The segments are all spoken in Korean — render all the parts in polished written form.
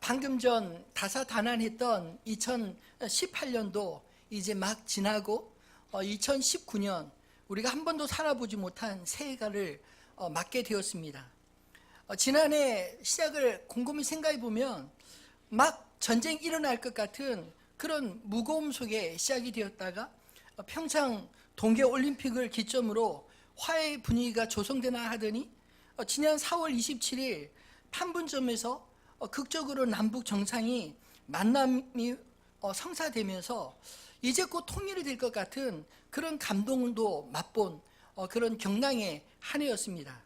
방금 전 다사다난했던 2018년도 이제 막 지나고 2019년 우리가 한 번도 살아보지 못한 새해가를 맞게 되었습니다. 지난해 시작을 곰곰이 생각해 보면 막 전쟁이 일어날 것 같은 그런 무거움 속에 시작이 되었다가 평창 동계올림픽을 기점으로 화해 분위기가 조성되나 하더니 지난 4월 27일 판문점에서 극적으로 남북 정상이 만남이 성사되면서 이제 곧 통일이 될 것 같은 그런 감동도 맛본 그런 경랑의 한 해였습니다.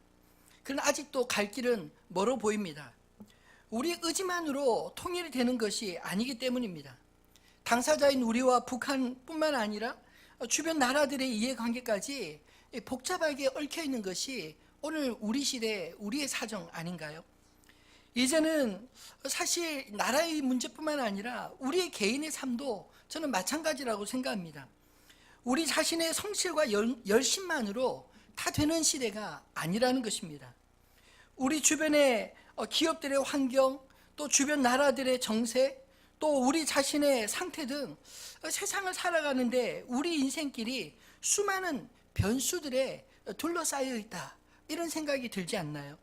그러나 아직도 갈 길은 멀어 보입니다. 우리 의지만으로 통일이 되는 것이 아니기 때문입니다. 당사자인 우리와 북한뿐만 아니라 주변 나라들의 이해관계까지 복잡하게 얽혀 있는 것이 오늘 우리 시대 우리의 사정 아닌가요? 이제는 사실 나라의 문제뿐만 아니라 우리의 개인의 삶도 저는 마찬가지라고 생각합니다. 우리 자신의 성실과 열심만으로 다 되는 시대가 아니라는 것입니다. 우리 주변의 기업들의 환경, 또 주변 나라들의 정세, 또 우리 자신의 상태 등 세상을 살아가는데 우리 인생길이 수많은 변수들에 둘러싸여 있다, 이런 생각이 들지 않나요?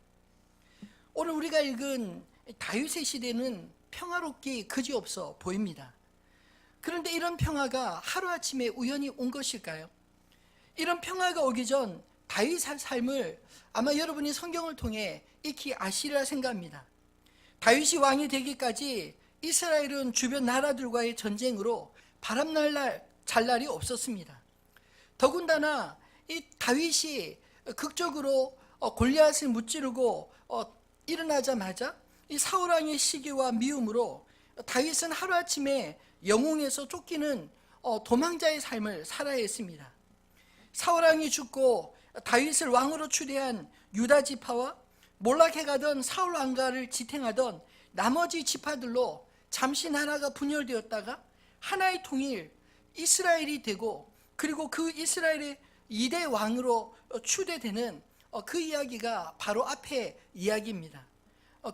오늘 우리가 읽은 다윗의 시대는 평화롭기 그지없어 보입니다. 그런데 이런 평화가 하루아침에 우연히 온 것일까요? 이런 평화가 오기 전 다윗의 삶을 아마 여러분이 성경을 통해 익히 아시리라 생각합니다. 다윗이 왕이 되기까지 이스라엘은 주변 나라들과의 전쟁으로 바람날 잘 날이 없었습니다. 더군다나 이 다윗이 극적으로 골리앗을 무찌르고 일어나자마자 이 사울 왕의 시기와 미움으로 다윗은 하루아침에 영웅에서 쫓기는 도망자의 삶을 살아야 했습니다. 사울 왕이 죽고 다윗을 왕으로 추대한 유다 지파와 몰락해 가던 사울 왕가를 지탱하던 나머지 지파들로 잠시 나라가 분열되었다가 하나의 통일 이스라엘이 되고, 그리고 그 이스라엘의 2대 왕으로 추대되는 그 이야기가 바로 앞에 이야기입니다.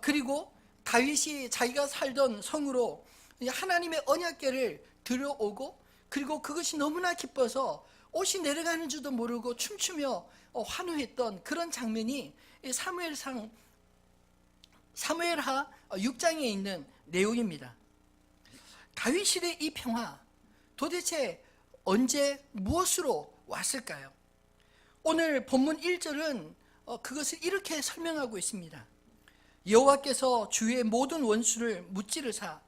그리고 다윗이 자기가 살던 성으로 하나님의 언약궤를 들여오고, 그리고 그것이 너무나 기뻐서 옷이 내려가는 줄도 모르고 춤추며 환호했던 그런 장면이 사무엘하 6장에 있는 내용입니다. 다윗 시대의 이 평화, 도대체 언제 무엇으로 왔을까요? 오늘 본문 1절은 그것을 이렇게 설명하고 있습니다. 여호와께서 주의 모든 원수를 무찌르사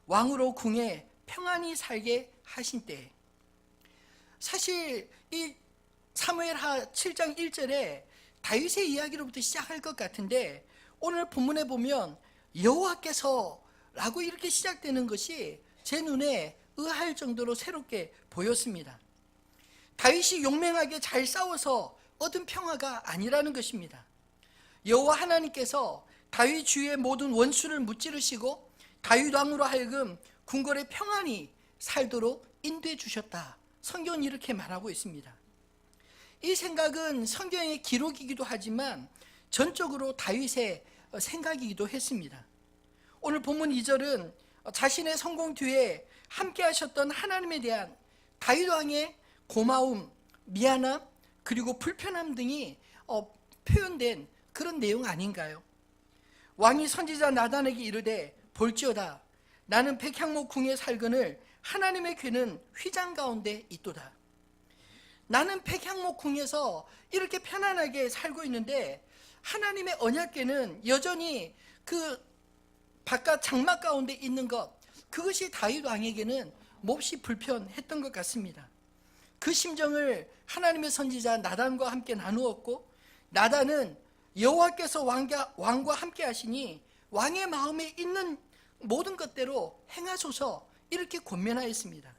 왕으로 궁에 평안히 살게 하신 때. 사실 이 사무엘하 7장 1절에 다윗의 이야기로부터 시작할 것 같은데, 오늘 본문에 보면 여호와께서 라고 이렇게 시작되는 것이 제 눈에 의아할 정도로 새롭게 보였습니다. 다윗이 용맹하게 잘 싸워서 얻은 평화가 아니라는 것입니다. 여호와 하나님께서 다윗 주위의 모든 원수를 무찌르시고 다윗 왕으로 하여금 궁궐에 평안히 살도록 인도해 주셨다, 성경은 이렇게 말하고 있습니다. 이 생각은 성경의 기록이기도 하지만 전적으로 다윗의 생각이기도 했습니다. 오늘 본문 2절은 자신의 성공 뒤에 함께 하셨던 하나님에 대한 다윗 왕의 고마움, 미안함, 그리고 불편함 등이 표현된 그런 내용 아닌가요? 왕이 선지자 나단에게 이르되 볼지어다, 나는 백향목 궁에 살거늘 하나님의 궤는 휘장 가운데 있도다. 나는 백향목 궁에서 이렇게 편안하게 살고 있는데 하나님의 언약궤는 여전히 그 바깥 장막 가운데 있는 것, 그것이 다윗 왕에게는 몹시 불편했던 것 같습니다. 그 심정을 하나님의 선지자 나단과 함께 나누었고, 나단은 여호와께서 왕과 함께 하시니 왕의 마음에 있는 모든 것대로 행하소서, 이렇게 권면하였습니다.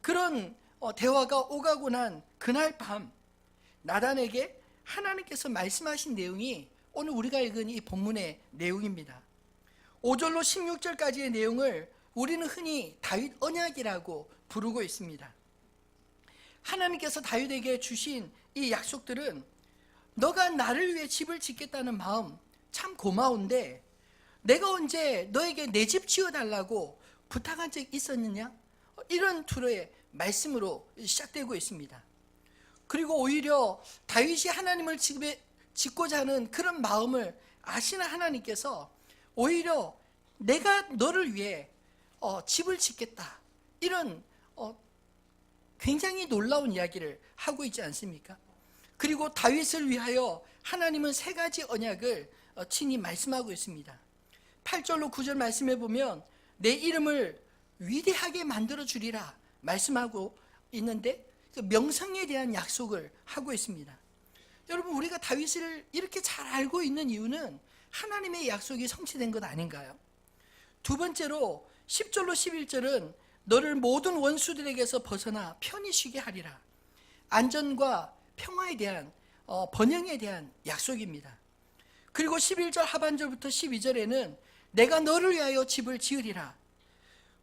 그런 대화가 오가고 난 그날 밤 나단에게 하나님께서 말씀하신 내용이 오늘 우리가 읽은 이 본문의 내용입니다. 5절로 16절까지의 내용을 우리는 흔히 다윗 언약이라고 부르고 있습니다. 하나님께서 다윗에게 주신 이 약속들은 너가 나를 위해 집을 짓겠다는 마음 참 고마운데, 내가 언제 너에게 내 집 지어달라고 부탁한 적 있었느냐? 이런 투로의 말씀으로 시작되고 있습니다. 그리고 오히려 다윗이 하나님을 짓고자 하는 그런 마음을 아시는 하나님께서 오히려 내가 너를 위해 집을 짓겠다, 이런 굉장히 놀라운 이야기를 하고 있지 않습니까? 그리고 다윗을 위하여 하나님은 세 가지 언약을 친히 말씀하고 있습니다. 8절로 9절 말씀해 보면 내 이름을 위대하게 만들어 주리라 말씀하고 있는데, 그 명성에 대한 약속을 하고 있습니다. 여러분, 우리가 다윗을 이렇게 잘 알고 있는 이유는 하나님의 약속이 성취된 것 아닌가요? 두 번째로 10절로 11절은 너를 모든 원수들에게서 벗어나 편히 쉬게 하리라. 안전과 평화에 대한 번영에 대한 약속입니다. 그리고 11절 하반절부터 12절에는 내가 너를 위하여 집을 지으리라.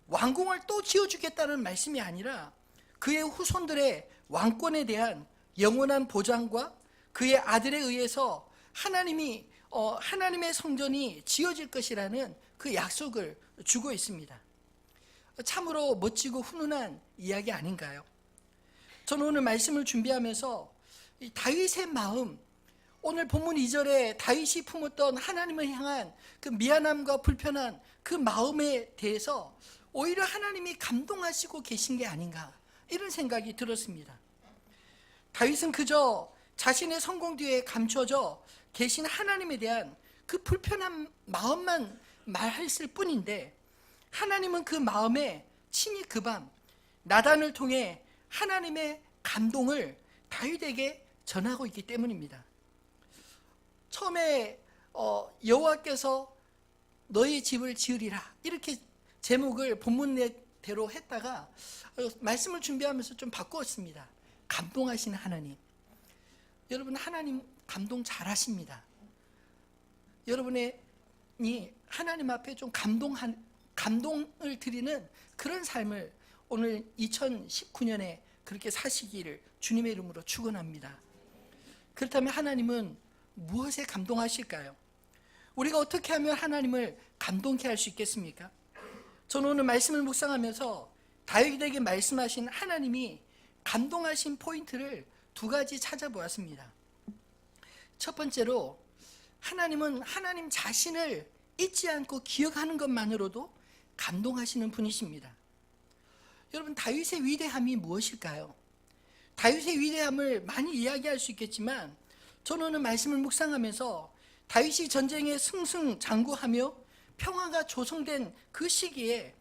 왕궁을 또 지어주겠다는 말씀이 아니라 그의 후손들의 왕권에 대한 영원한 보장과 그의 아들에 의해서 하나님의 성전이 지어질 것이라는 그 약속을 주고 있습니다. 참으로 멋지고 훈훈한 이야기 아닌가요? 저는 오늘 말씀을 준비하면서 이 다윗의 마음, 오늘 본문 2절에 다윗이 품었던 하나님을 향한 그 미안함과 불편한 그 마음에 대해서 오히려 하나님이 감동하시고 계신 게 아닌가, 이런 생각이 들었습니다. 다윗은 그저 자신의 성공 뒤에 감춰져 계신 하나님에 대한 그 불편한 마음만 말했을 뿐인데, 하나님은 그 마음에 친히 그 밤 나단을 통해 하나님의 감동을 다윗에게 전하고 있기 때문입니다. 처음에 여호와께서 너희 집을 지으리라, 이렇게 제목을 본문대로 했다가 말씀을 준비하면서 좀 바꾸었습니다. 감동하시는 하나님. 여러분, 하나님 감동 잘하십니다. 여러분이 하나님 앞에 좀 감동을 드리는 그런 삶을 오늘 2019년에 그렇게 사시기를 주님의 이름으로 축원합니다. 그렇다면 하나님은 무엇에 감동하실까요? 우리가 어떻게 하면 하나님을 감동케 할 수 있겠습니까? 저는 오늘 말씀을 묵상하면서 다윗에게 말씀하신 하나님이 감동하신 포인트를 두 가지 찾아보았습니다. 첫 번째로, 하나님은 하나님 자신을 잊지 않고 기억하는 것만으로도 감동하시는 분이십니다. 여러분, 다윗의 위대함이 무엇일까요? 다윗의 위대함을 많이 이야기할 수 있겠지만, 저는 오늘 말씀을 묵상하면서 다윗이 전쟁에 승승장구하며 평화가 조성된 그 시기에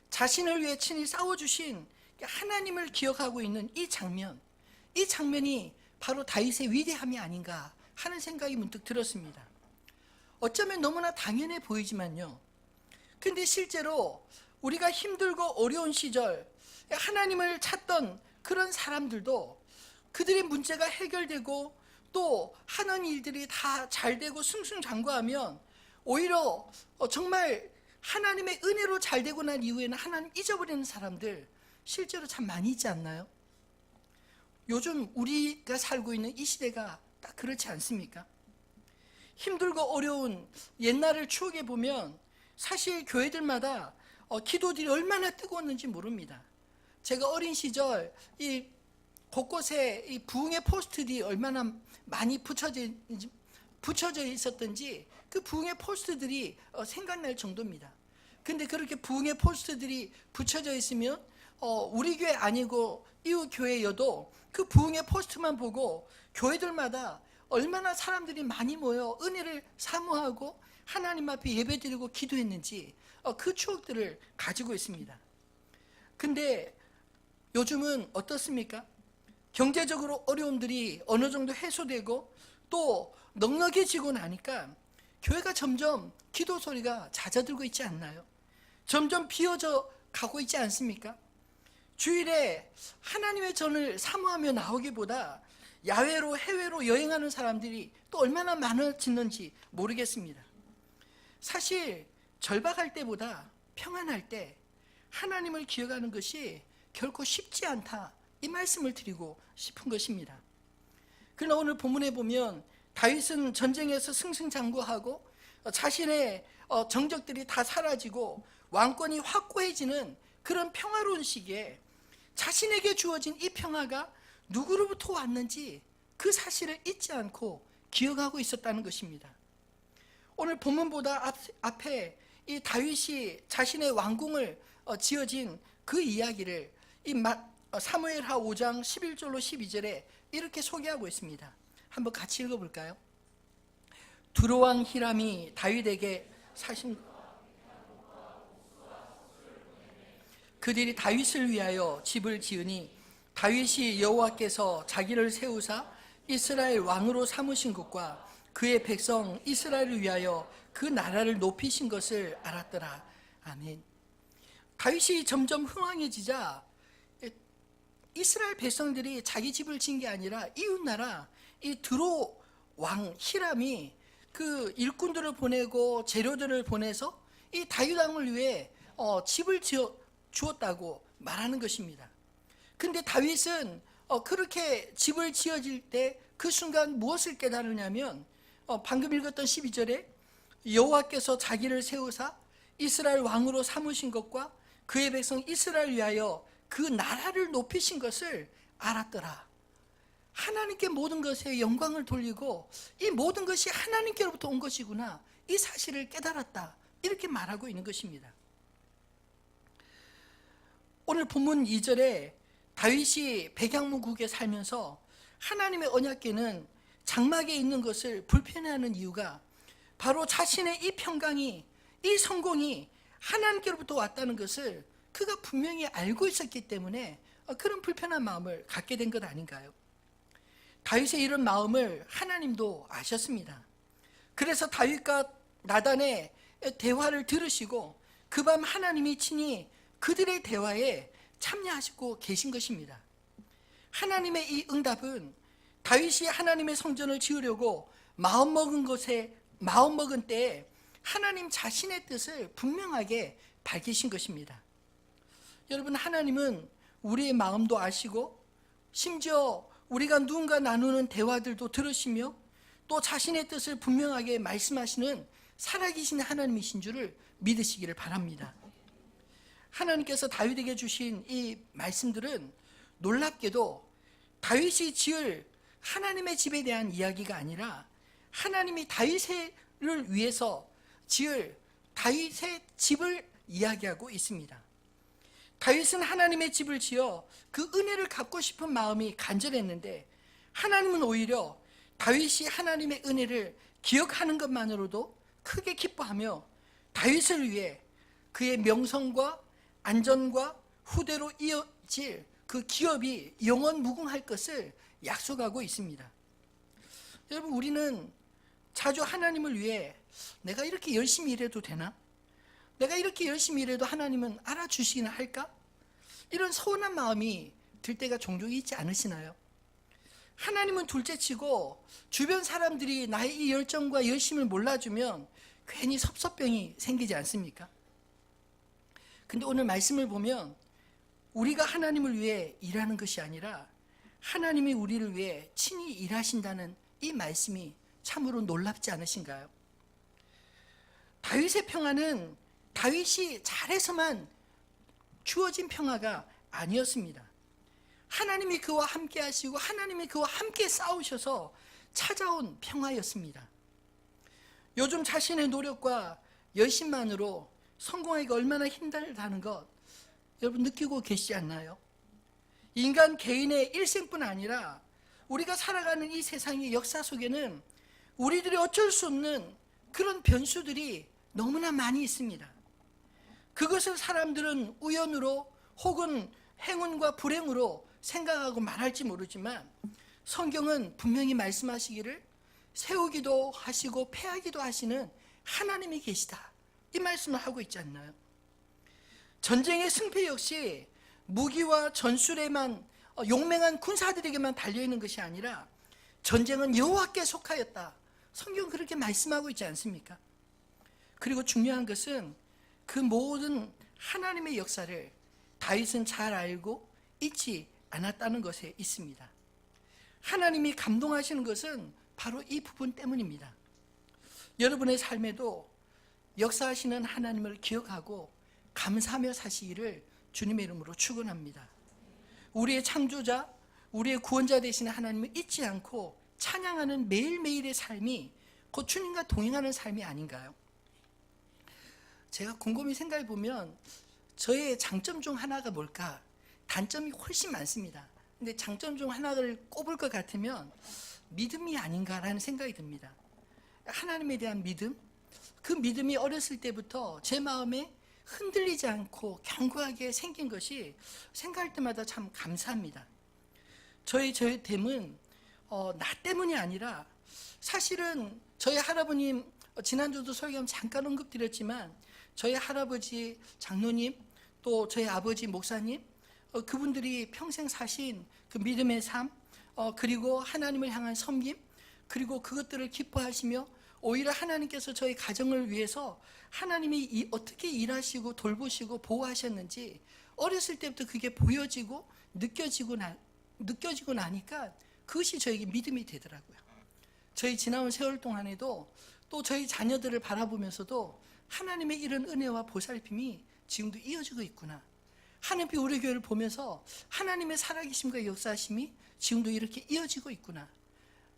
자신을 위해 친히 싸워주신 하나님을 기억하고 있는 이 장면이 바로 다윗의 위대함이 아닌가 하는 생각이 문득 들었습니다. 어쩌면 너무나 당연해 보이지만요, 근데 실제로 우리가 힘들고 어려운 시절 하나님을 찾던 그런 사람들도 그들의 문제가 해결되고 또 하는 일들이 다 잘되고 승승장구하면 오히려 정말 하나님의 은혜로 잘되고 난 이후에는 하나님 잊어버리는 사람들 실제로 참 많이 있지 않나요? 요즘 우리가 살고 있는 이 시대가 딱 그렇지 않습니까? 힘들고 어려운 옛날을 추억해 보면 사실 교회들마다 기도들이 얼마나 뜨거웠는지 모릅니다. 제가 어린 시절 이 곳곳에 이 부흥의 포스트들이 얼마나 많이 붙여져 있었던지 그 부흥의 포스트들이 생각날 정도입니다. 근데 그렇게 부흥의 포스트들이 붙여져 있으면 우리 교회 아니고 이웃 교회여도 그 부흥의 포스트만 보고 교회들마다 얼마나 사람들이 많이 모여 은혜를 사모하고 하나님 앞에 예배드리고 기도했는지 그 추억들을 가지고 있습니다. 근데 요즘은 어떻습니까? 경제적으로 어려움들이 어느 정도 해소되고 또 넉넉해지고 나니까 교회가 점점 기도 소리가 잦아들고 있지 않나요? 점점 비어져 가고 있지 않습니까? 주일에 하나님의 전을 사모하며 나오기보다 야외로 해외로 여행하는 사람들이 또 얼마나 많아지는지 모르겠습니다. 사실 절박할 때보다 평안할 때 하나님을 기억하는 것이 결코 쉽지 않다, 이 말씀을 드리고 싶은 것입니다. 그러나 오늘 본문에 보면 다윗은 전쟁에서 승승장구하고 자신의 정적들이 다 사라지고 왕권이 확고해지는 그런 평화로운 시기에 자신에게 주어진 이 평화가 누구로부터 왔는지 그 사실을 잊지 않고 기억하고 있었다는 것입니다. 오늘 본문보다 앞에 이 다윗이 자신의 왕궁을 지어진 그 이야기를 이 사무엘하 5장 11절로 12절에 이렇게 소개하고 있습니다. 한번 같이 읽어볼까요? 두로왕 히람이 다윗에게 사신 그들이 다윗을 위하여 집을 지으니 다윗이 여호와께서 자기를 세우사 이스라엘 왕으로 삼으신 것과 그의 백성 이스라엘을 위하여 그 나라를 높이신 것을 알았더라. 아멘. 다윗이 점점 흥왕해지자 이스라엘 백성들이 자기 집을 지은 게 아니라 이웃나라 이 드로 왕 히람이 그 일꾼들을 보내고 재료들을 보내서 이 다윗 왕을 위해 집을 주었다고 말하는 것입니다. 근데 다윗은 그렇게 집을 지어질 때 그 순간 무엇을 깨달으냐면 방금 읽었던 12절에 여호와께서 자기를 세우사 이스라엘 왕으로 삼으신 것과 그의 백성 이스라엘 위하여 그 나라를 높이신 것을 알았더라. 하나님께 모든 것에 영광을 돌리고 이 모든 것이 하나님께로부터 온 것이구나, 이 사실을 깨달았다, 이렇게 말하고 있는 것입니다. 오늘 본문 2절에 다윗이 백양무국에 살면서 하나님의 언약궤는 장막에 있는 것을 불편해하는 이유가 바로 자신의 이 평강이, 이 성공이 하나님께로부터 왔다는 것을 그가 분명히 알고 있었기 때문에 그런 불편한 마음을 갖게 된 것 아닌가요? 다윗의 이런 마음을 하나님도 아셨습니다. 그래서 다윗과 나단의 대화를 들으시고 그 밤 하나님이 친히 그들의 대화에 참여하시고 계신 것입니다. 하나님의 이 응답은 다윗이 하나님의 성전을 지으려고 마음먹은 때에 하나님 자신의 뜻을 분명하게 밝히신 것입니다. 여러분, 하나님은 우리의 마음도 아시고 심지어 우리가 누군가 나누는 대화들도 들으시며 또 자신의 뜻을 분명하게 말씀하시는 살아계신 하나님이신 줄을 믿으시기를 바랍니다. 하나님께서 다윗에게 주신 이 말씀들은 놀랍게도 다윗이 지을 하나님의 집에 대한 이야기가 아니라 하나님이 다윗을 위해서 지을 다윗의 집을 이야기하고 있습니다. 다윗은 하나님의 집을 지어 그 은혜를 갚고 싶은 마음이 간절했는데 하나님은 오히려 다윗이 하나님의 은혜를 기억하는 것만으로도 크게 기뻐하며 다윗을 위해 그의 명성과 안전과 후대로 이어질 그 기업이 영원 무궁할 것을 약속하고 있습니다. 여러분, 우리는 자주 하나님을 위해 내가 이렇게 열심히 일해도 되나? 내가 이렇게 열심히 일해도 하나님은 알아주시기는 할까? 이런 서운한 마음이 들 때가 종종 있지 않으시나요? 하나님은 둘째치고 주변 사람들이 나의 이 열정과 열심을 몰라주면 괜히 섭섭병이 생기지 않습니까? 근데 오늘 말씀을 보면 우리가 하나님을 위해 일하는 것이 아니라 하나님이 우리를 위해 친히 일하신다는 이 말씀이 참으로 놀랍지 않으신가요? 다윗의 평화는 다윗이 잘해서만 주어진 평화가 아니었습니다. 하나님이 그와 함께 하시고 하나님이 그와 함께 싸우셔서 찾아온 평화였습니다. 요즘 자신의 노력과 열심만으로 성공하기가 얼마나 힘들다는 것 여러분 느끼고 계시지 않나요? 인간 개인의 일생뿐 아니라 우리가 살아가는 이 세상의 역사 속에는 우리들이 어쩔 수 없는 그런 변수들이 너무나 많이 있습니다. 그것을 사람들은 우연으로 혹은 행운과 불행으로 생각하고 말할지 모르지만 성경은 분명히 말씀하시기를 세우기도 하시고 패하기도 하시는 하나님이 계시다, 이 말씀을 하고 있지 않나요? 전쟁의 승패 역시 무기와 전술에만 용맹한 군사들에게만 달려있는 것이 아니라 전쟁은 여호와께 속하였다, 성경은 그렇게 말씀하고 있지 않습니까? 그리고 중요한 것은 그 모든 하나님의 역사를 다윗은 잘 알고 잊지 않았다는 것에 있습니다. 하나님이 감동하시는 것은 바로 이 부분 때문입니다. 여러분의 삶에도 역사하시는 하나님을 기억하고 감사하며 사시기를 주님의 이름으로 축원합니다. 우리의 창조자, 우리의 구원자 되시는 하나님을 잊지 않고 찬양하는 매일매일의 삶이 곧 주님과 동행하는 삶이 아닌가요? 제가 곰곰이 생각해 보면 저의 장점 중 하나가 뭘까? 단점이 훨씬 많습니다. 근데 장점 중 하나를 꼽을 것 같으면 믿음이 아닌가라는 생각이 듭니다. 하나님에 대한 믿음, 그 믿음이 어렸을 때부터 제 마음에 흔들리지 않고 견고하게 생긴 것이 생각할 때마다 참 감사합니다. 저의 됨은 나 때문이 아니라 사실은 저희 할아버님, 지난주도 설교하면 잠깐 언급드렸지만 저희 할아버지, 장로님, 또 저희 아버지 목사님, 그분들이 평생 사신 그 믿음의 삶, 그리고 하나님을 향한 섬김, 그리고 그것들을 기뻐하시며 오히려 하나님께서 저희 가정을 위해서 하나님이 어떻게 일하시고 돌보시고 보호하셨는지 어렸을 때부터 그게 보여지고 느껴지고 나니까 그것이 저에게 믿음이 되더라고요. 저희 지나온 세월 동안에도 또 저희 자녀들을 바라보면서도 하나님의 이런 은혜와 보살핌이 지금도 이어지고 있구나. 하나님이 우리 교회를 보면서 하나님의 살아계심과 역사하심이 지금도 이렇게 이어지고 있구나.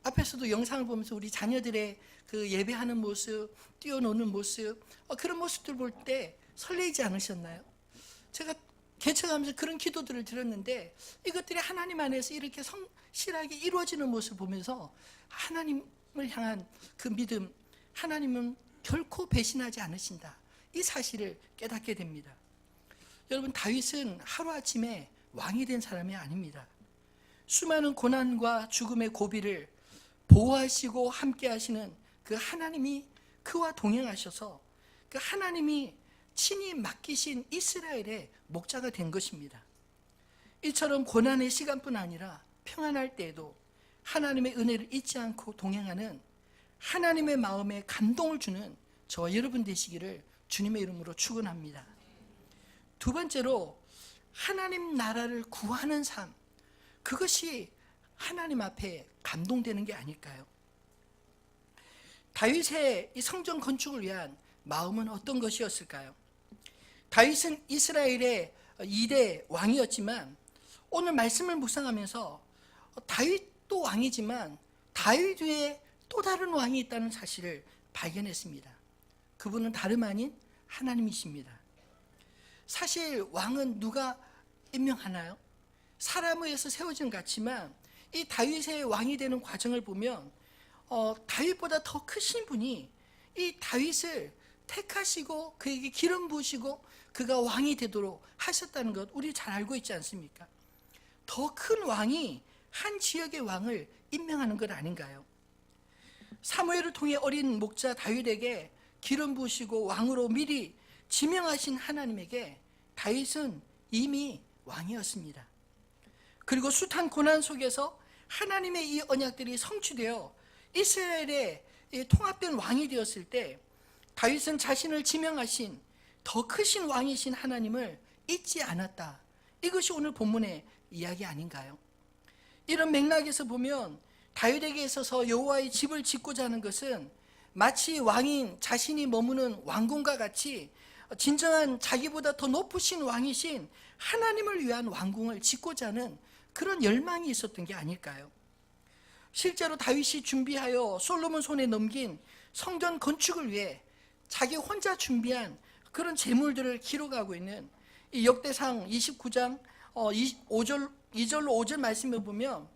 앞에서도 영상을 보면서 우리 자녀들의 그 예배하는 모습, 뛰어노는 모습, 그런 모습들 볼 때 설레이지 않으셨나요? 제가 개척하면서 그런 기도들을 드렸는데 이것들이 하나님 안에서 이렇게 성실하게 이루어지는 모습을 보면서 하나님을 향한 그 믿음, 하나님은 결코 배신하지 않으신다. 이 사실을 깨닫게 됩니다. 여러분, 다윗은 하루아침에 왕이 된 사람이 아닙니다. 수많은 고난과 죽음의 고비를 보호하시고 함께 하시는 그 하나님이 그와 동행하셔서 그 하나님이 친히 맡기신 이스라엘의 목자가 된 것입니다. 이처럼 고난의 시간뿐 아니라 평안할 때에도 하나님의 은혜를 잊지 않고 동행하는 하나님의 마음에 감동을 주는 저와 여러분 되시기를 주님의 이름으로 축원합니다. 두 번째로 하나님 나라를 구하는 삶, 그것이 하나님 앞에 감동되는 게 아닐까요? 다윗의 이 성전 건축을 위한 마음은 어떤 것이었을까요? 다윗은 이스라엘의 2대 왕이었지만 오늘 말씀을 묵상하면서 다윗도 왕이지만 다윗 외에 또 다른 왕이 있다는 사실을 발견했습니다. 그분은 다름 아닌 하나님이십니다. 사실 왕은 누가 임명하나요? 사람에 의해서 세워진 것 같지만 이 다윗의 왕이 되는 과정을 보면 다윗보다 더 크신 분이 이 다윗을 택하시고 그에게 기름 부으시고 그가 왕이 되도록 하셨다는 것 우리 잘 알고 있지 않습니까? 더 큰 왕이 한 지역의 왕을 임명하는 것 아닌가요? 사무엘을 통해 어린 목자 다윗에게 기름 부으시고 왕으로 미리 지명하신 하나님에게 다윗은 이미 왕이었습니다. 그리고 숱한 고난 속에서 하나님의 이 언약들이 성취되어 이스라엘의 통합된 왕이 되었을 때 다윗은 자신을 지명하신 더 크신 왕이신 하나님을 잊지 않았다. 이것이 오늘 본문의 이야기 아닌가요? 이런 맥락에서 보면 다윗에게 있어서 여호와의 집을 짓고자 하는 것은 마치 왕인 자신이 머무는 왕궁과 같이 진정한 자기보다 더 높으신 왕이신 하나님을 위한 왕궁을 짓고자 하는 그런 열망이 있었던 게 아닐까요? 실제로 다윗이 준비하여 솔로몬 손에 넘긴 성전 건축을 위해 자기 혼자 준비한 그런 재물들을 기록하고 있는 이 역대상 29장 2절로 5절 말씀을 보면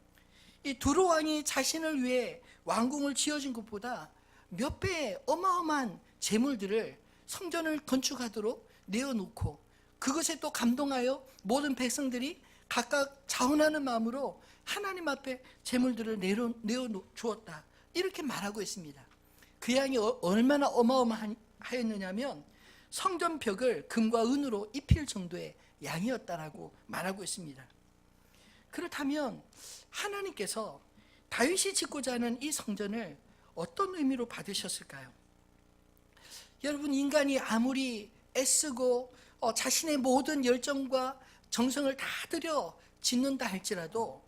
이 두로 왕이 자신을 위해 왕궁을 지어준 것보다 몇 배의 어마어마한 재물들을 성전을 건축하도록 내어놓고 그것에 또 감동하여 모든 백성들이 각각 자원하는 마음으로 하나님 앞에 재물들을 내어주었다. 이렇게 말하고 있습니다. 그 양이 얼마나 어마어마하였느냐면 성전 벽을 금과 은으로 입힐 정도의 양이었다라고 말하고 있습니다. 그렇다면 하나님께서 다윗이 짓고자 하는 이 성전을 어떤 의미로 받으셨을까요? 여러분, 인간이 아무리 애쓰고 자신의 모든 열정과 정성을 다 들여 짓는다 할지라도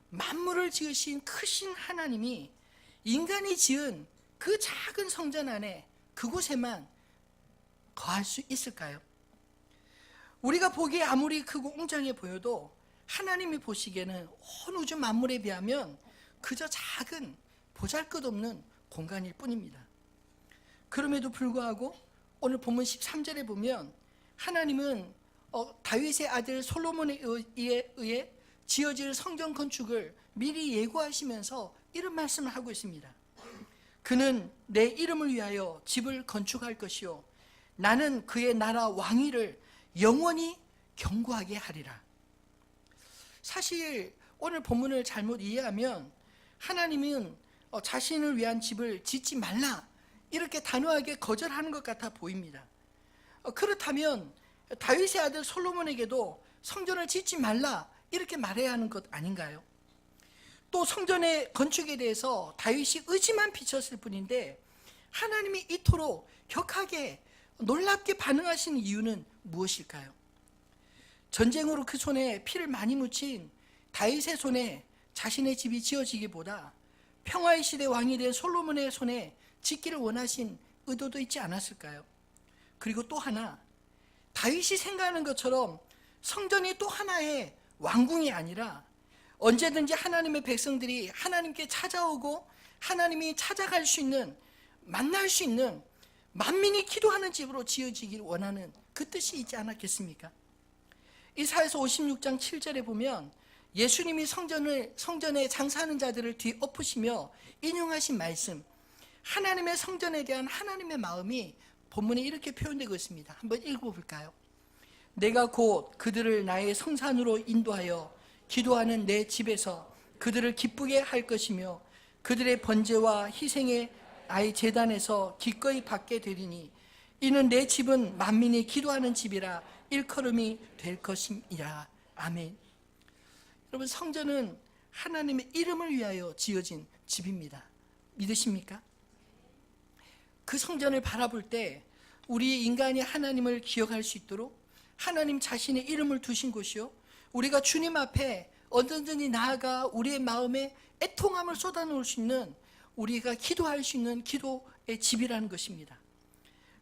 만물을 지으신 크신 하나님이 인간이 지은 그 작은 성전 안에 그곳에만 거할 수 있을까요? 우리가 보기에 아무리 크고 웅장해 보여도 하나님이 보시기에는 온 우주 만물에 비하면 그저 작은 보잘것없는 공간일 뿐입니다. 그럼에도 불구하고 오늘 본문 13절에 보면 하나님은 다윗의 아들 솔로몬에 의해 지어질 성전 건축을 미리 예고하시면서 이런 말씀을 하고 있습니다. 그는 내 이름을 위하여 집을 건축할 것이요 나는 그의 나라 왕위를 영원히 견고하게 하리라. 사실 오늘 본문을 잘못 이해하면 하나님은 자신을 위한 집을 짓지 말라 이렇게 단호하게 거절하는 것 같아 보입니다. 그렇다면 다윗의 아들 솔로몬에게도 성전을 짓지 말라 이렇게 말해야 하는 것 아닌가요? 또 성전의 건축에 대해서 다윗이 의지만 비쳤을 뿐인데 하나님이 이토록 격하게 놀랍게 반응하시는 이유는 무엇일까요? 전쟁으로 그 손에 피를 많이 묻힌 다윗의 손에 자신의 집이 지어지기보다 평화의 시대 왕이 된 솔로몬의 손에 짓기를 원하신 의도도 있지 않았을까요? 그리고 또 하나, 다윗이 생각하는 것처럼 성전이 또 하나의 왕궁이 아니라 언제든지 하나님의 백성들이 하나님께 찾아오고 하나님이 찾아갈 수 있는, 만날 수 있는 만민이 기도하는 집으로 지어지길 원하는 그 뜻이 있지 않았겠습니까? 이사야서 56장 7절에 보면 예수님이 성전에 장사하는 자들을 뒤엎으시며 인용하신 말씀, 하나님의 성전에 대한 하나님의 마음이 본문에 이렇게 표현되고 있습니다. 한번 읽어볼까요? 내가 곧 그들을 나의 성산으로 인도하여 기도하는 내 집에서 그들을 기쁘게 할 것이며 그들의 번제와 희생의 나의 제단에서 기꺼이 받게 되리니 이는 내 집은 만민이 기도하는 집이라 일컬음이 될 것임이라. 아멘. 여러분, 성전은 하나님의 이름을 위하여 지어진 집입니다. 믿으십니까? 그 성전을 바라볼 때 우리 인간이 하나님을 기억할 수 있도록 하나님 자신의 이름을 두신 곳이요, 우리가 주님 앞에 언제든지 나아가 우리의 마음에 애통함을 쏟아놓을 수 있는, 우리가 기도할 수 있는 기도의 집이라는 것입니다.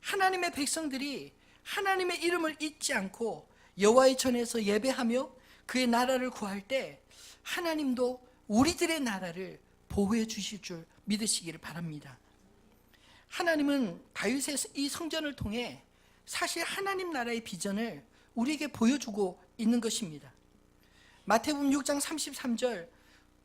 하나님의 백성들이 하나님의 이름을 잊지 않고 여호와의 전에서 예배하며 그의 나라를 구할 때 하나님도 우리들의 나라를 보호해 주실 줄 믿으시기를 바랍니다. 하나님은 다윗의 이 성전을 통해 사실 하나님 나라의 비전을 우리에게 보여주고 있는 것입니다. 마태복음 6장 33절,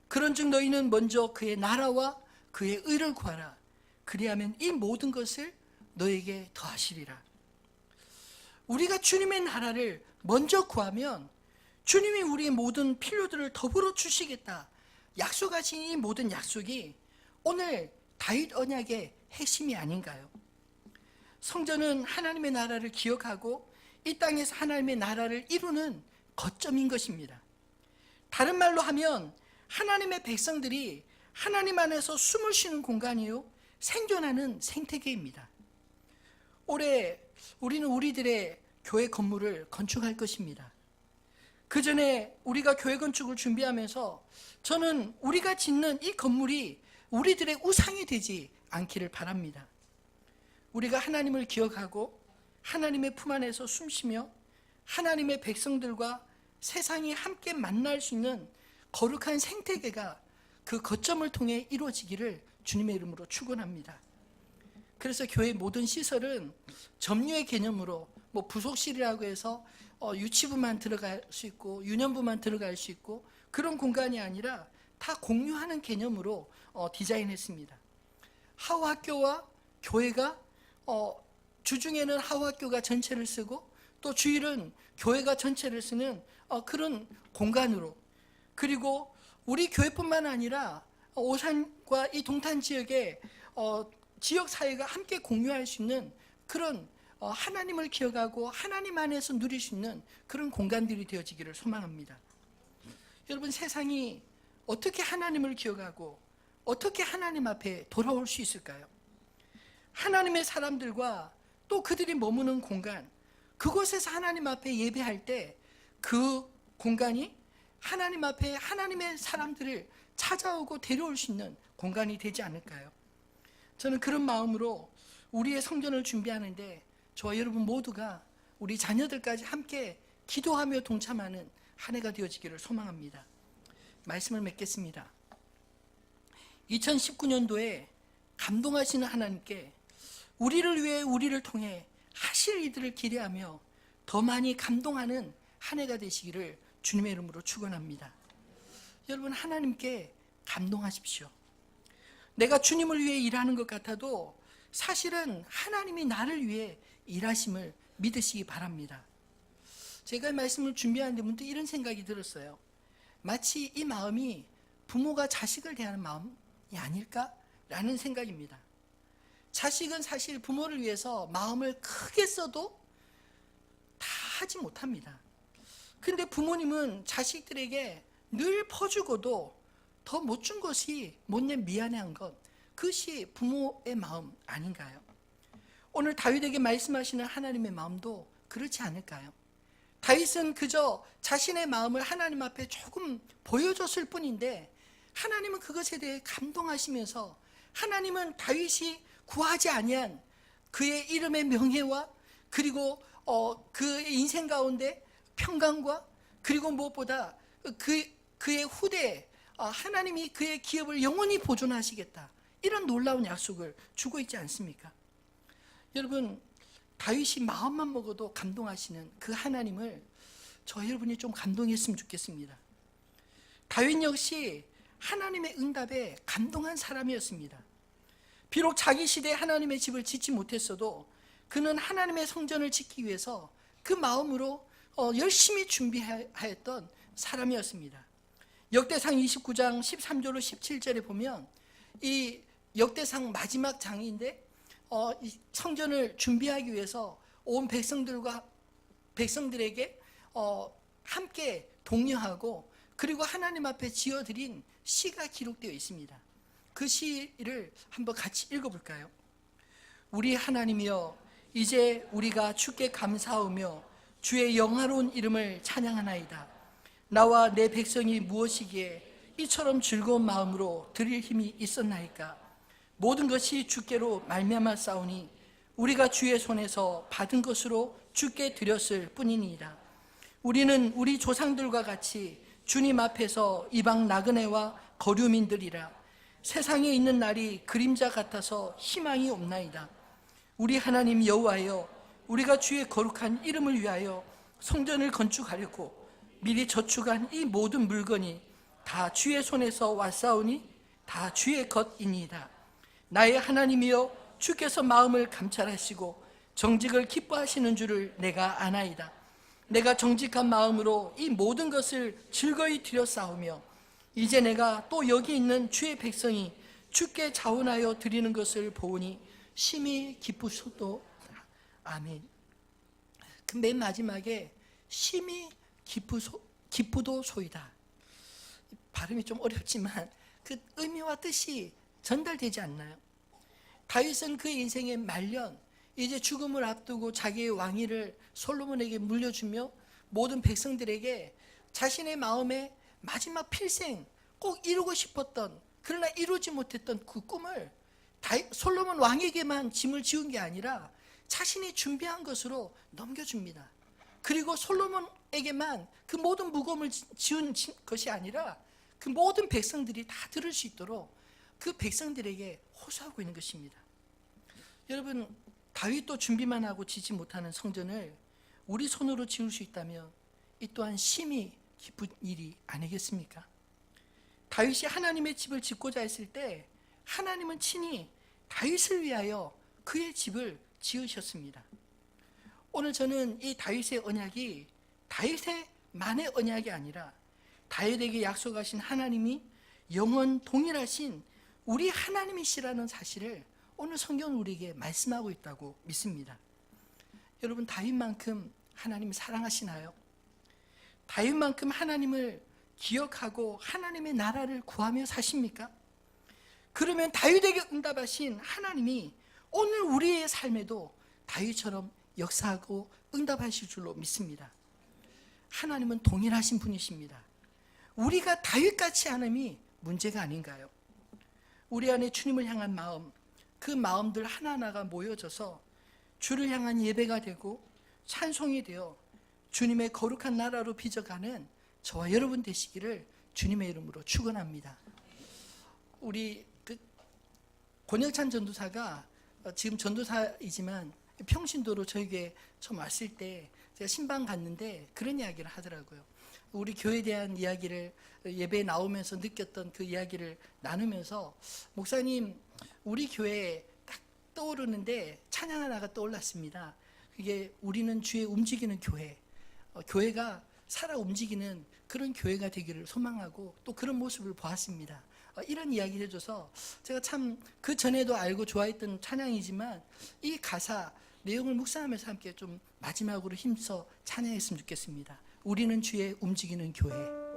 그런즉 너희는 먼저 그의 나라와 그의 의를 구하라. 그리하면 이 모든 것을 너에게 더하시리라. 우리가 주님의 나라를 먼저 구하면 주님이 우리의 모든 필요들을 더불어 주시겠다 약속하신 이 모든 약속이 오늘 다윗 언약의 핵심이 아닌가요? 성전은 하나님의 나라를 기억하고 이 땅에서 하나님의 나라를 이루는 거점인 것입니다. 다른 말로 하면 하나님의 백성들이 하나님 안에서 숨을 쉬는 공간이요, 생존하는 생태계입니다. 올해 우리는 우리들의 교회 건물을 건축할 것입니다. 그 전에 우리가 교회 건축을 준비하면서 저는 우리가 짓는 이 건물이 우리들의 우상이 되지 않기를 바랍니다. 우리가 하나님을 기억하고 하나님의 품 안에서 숨쉬며 하나님의 백성들과 세상이 함께 만날 수 있는 거룩한 생태계가 그 거점을 통해 이루어지기를 주님의 이름으로 축원합니다. 그래서 교회 모든 시설은 점유의 개념으로 부속실이라고 해서 유치부만 들어갈 수 있고 유년부만 들어갈 수 있고 그런 공간이 아니라 다 공유하는 개념으로 디자인했습니다. 하우학교와 교회가 주중에는 하우학교가 전체를 쓰고 또 주일은 교회가 전체를 쓰는 그런 공간으로, 그리고 우리 교회뿐만 아니라 오산과 이 동탄 지역의 지역사회가 함께 공유할 수 있는 그런 하나님을 기억하고 하나님 안에서 누릴 수 있는 그런 공간들이 되어지기를 소망합니다. 여러분, 세상이 어떻게 하나님을 기억하고 어떻게 하나님 앞에 돌아올 수 있을까요? 하나님의 사람들과 또 그들이 머무는 공간, 그곳에서 하나님 앞에 예배할 때 그 공간이 하나님 앞에 하나님의 사람들을 찾아오고 데려올 수 있는 공간이 되지 않을까요? 저는 그런 마음으로 우리의 성전을 준비하는데 저와 여러분 모두가 우리 자녀들까지 함께 기도하며 동참하는 한 해가 되어지기를 소망합니다. 말씀을 맺겠습니다. 2019년도에 감동하시는 하나님께 우리를 위해 우리를 통해 하실 이들을 기대하며 더 많이 감동하는 한 해가 되시기를 주님의 이름으로 축원합니다. 여러분, 하나님께 감동하십시오. 내가 주님을 위해 일하는 것 같아도 사실은 하나님이 나를 위해 일하심을 믿으시기 바랍니다. 제가 이 말씀을 준비하는데 문득 이런 생각이 들었어요. 마치 이 마음이 부모가 자식을 대하는 마음이 아닐까라는 생각입니다. 자식은 사실 부모를 위해서 마음을 크게 써도 다 하지 못합니다. 근데 부모님은 자식들에게 늘 퍼주고도 더 못 준 것이 못내 미안해한 것, 그것이 부모의 마음 아닌가요? 오늘 다윗에게 말씀하시는 하나님의 마음도 그렇지 않을까요? 다윗은 그저 자신의 마음을 하나님 앞에 조금 보여줬을 뿐인데 하나님은 그것에 대해 감동하시면서 하나님은 다윗이 구하지 아니한 그의 이름의 명예와 그리고 그의 인생 가운데 평강과 그리고 무엇보다 그의 후대에 하나님이 그의 기업을 영원히 보존하시겠다, 이런 놀라운 약속을 주고 있지 않습니까? 여러분, 다윗이 마음만 먹어도 감동하시는 그 하나님을 저 여러분이 좀 감동했으면 좋겠습니다. 다윗 역시 하나님의 응답에 감동한 사람이었습니다. 비록 자기 시대에 하나님의 집을 짓지 못했어도 그는 하나님의 성전을 짓기 위해서 그 마음으로 열심히 준비하였던 사람이었습니다. 역대상 29장 13절로 17절에 보면 이 역대상 마지막 장인데 이 성전을 준비하기 위해서 온 백성들에게 함께 독려하고 그리고 하나님 앞에 지어드린 시가 기록되어 있습니다. 그 시를 한번 같이 읽어볼까요? 우리 하나님이여, 이제 우리가 주께 감사하며 주의 영화로운 이름을 찬양하나이다. 나와 내 백성이 무엇이기에 이처럼 즐거운 마음으로 드릴 힘이 있었나이까? 모든 것이 주께로 말미암아 싸우니 우리가 주의 손에서 받은 것으로 주께 드렸을 뿐이니이다. 우리는 우리 조상들과 같이 주님 앞에서 이방 나그네와 거류민들이라. 세상에 있는 날이 그림자 같아서 희망이 없나이다. 우리 하나님 여호와여, 우리가 주의 거룩한 이름을 위하여 성전을 건축하려고 미리 저축한 이 모든 물건이 다 주의 손에서 왔사오니 다 주의 것이니이다. 나의 하나님이여, 주께서 마음을 감찰하시고 정직을 기뻐하시는 줄을 내가 아나이다. 내가 정직한 마음으로 이 모든 것을 즐거이 드렸사오며 이제 내가 또 여기 있는 주의 백성이 주께 자원하여 드리는 것을 보니 심히 기쁘소도. 아멘. 그 맨 마지막에 심히 기쁘도소이다. 발음이 좀 어렵지만 그 의미와 뜻이 전달되지 않나요? 다윗은 그 인생의 말년, 이제 죽음을 앞두고 자기의 왕위를 솔로몬에게 물려주며 모든 백성들에게 자신의 마음에 마지막 필생 꼭 이루고 싶었던, 그러나 이루지 못했던 그 꿈을 솔로몬 왕에게만 짐을 지운 게 아니라 자신이 준비한 것으로 넘겨줍니다. 그리고 솔로몬에게만 그 모든 무거움을 지운 것이 아니라 그 모든 백성들이 다 들을 수 있도록 그 백성들에게 호소하고 있는 것입니다. 여러분, 다윗도 준비만 하고 지지 못하는 성전을 우리 손으로 지을 수 있다면 이 또한 심히 기쁜 일이 아니겠습니까? 다윗이 하나님의 집을 짓고자 했을 때 하나님은 친히 다윗을 위하여 그의 집을 지으셨습니다. 오늘 저는 이 다윗의 언약이 다윗의만의 언약이 아니라 다윗에게 약속하신 하나님이 영원 동일하신 우리 하나님이시라는 사실을 오늘 성경은 우리에게 말씀하고 있다고 믿습니다. 여러분, 다윗만큼 하나님을 사랑하시나요? 다윗만큼 하나님을 기억하고 하나님의 나라를 구하며 사십니까? 그러면 다윗에게 응답하신 하나님이 오늘 우리의 삶에도 다윗처럼 역사하고 응답하실 줄로 믿습니다. 하나님은 동일하신 분이십니다. 우리가 다윗같이 않음이 문제가 아닌가요? 우리 안에 주님을 향한 마음, 그 마음들 하나하나가 모여져서 주를 향한 예배가 되고 찬송이 되어 주님의 거룩한 나라로 빚어가는 저와 여러분 되시기를 주님의 이름으로 축원합니다. 우리 권영찬 전도사가 지금 전도사이지만 평신도로 저에게 처음 왔을 때 제가 신방 갔는데 그런 이야기를 하더라고요. 우리 교회에 대한 이야기를 예배에 나오면서 느꼈던 그 이야기를 나누면서 목사님, 우리 교회에 딱 떠오르는데 찬양 하나가 떠올랐습니다. 그게 우리는 주의 움직이는 교회, 교회가 살아 움직이는 그런 교회가 되기를 소망하고 또 그런 모습을 보았습니다. 이런 이야기를 해줘서 제가 참 그 전에도 알고 좋아했던 찬양이지만 이 가사 내용을 묵상하면서 함께 좀 마지막으로 힘써 찬양했으면 좋겠습니다. 우리는 주의 움직이는 교회.